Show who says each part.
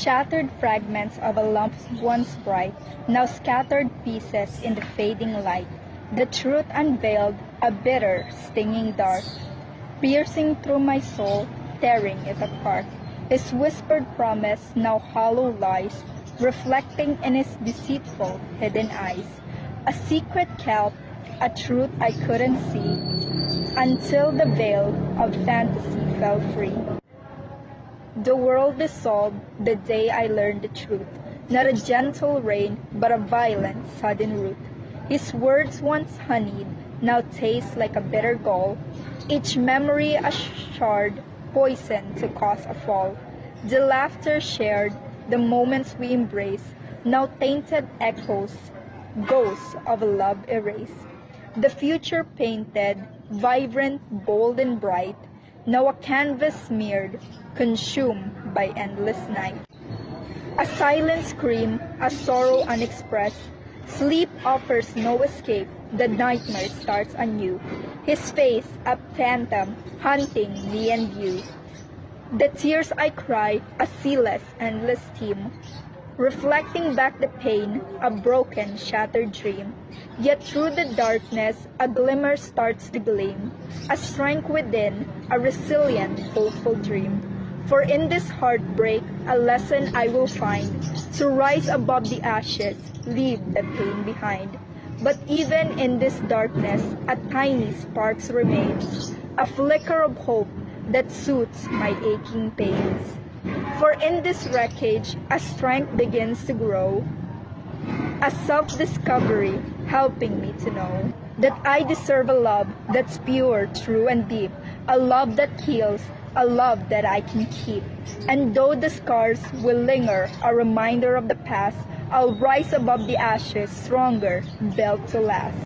Speaker 1: Shattered fragments of a lump once bright, now scattered pieces in the fading light. The truth unveiled, a bitter, stinging dart, piercing through my soul, tearing it apart. His whispered promise now hollow lies, reflecting in his deceitful, hidden eyes. A secret kelp, a truth I couldn't see, until the veil of fantasy fell free. The world dissolved the day I learned the truth, not a gentle rain, but a violent, sudden root. His words once honeyed, now taste like a bitter gall, each memory a shard, poison to cause a fall. The laughter shared, the moments we embrace, now tainted echoes, ghosts of a love erased. The future painted, vibrant, bold and bright, now a canvas smeared, consumed by endless night. A silent scream, a sorrow unexpressed, sleep offers no escape, the nightmare starts anew. His face, a phantom, hunting me and you. The tears I cry, a ceaseless, endless theme, reflecting back the pain, a broken, shattered dream. Yet through the darkness, a glimmer starts to gleam, a strength within, a resilient, hopeful dream. For in this heartbreak, a lesson I will find, to rise above the ashes, leave the pain behind. But even in this darkness, a tiny spark remains, a flicker of hope that soothes my aching pains. For in this wreckage, a strength begins to grow, a self-discovery helping me to know that I deserve a love that's pure, true, and deep, a love that heals, a love that I can keep. And though the scars will linger, a reminder of the past, I'll rise above the ashes, stronger, built to last.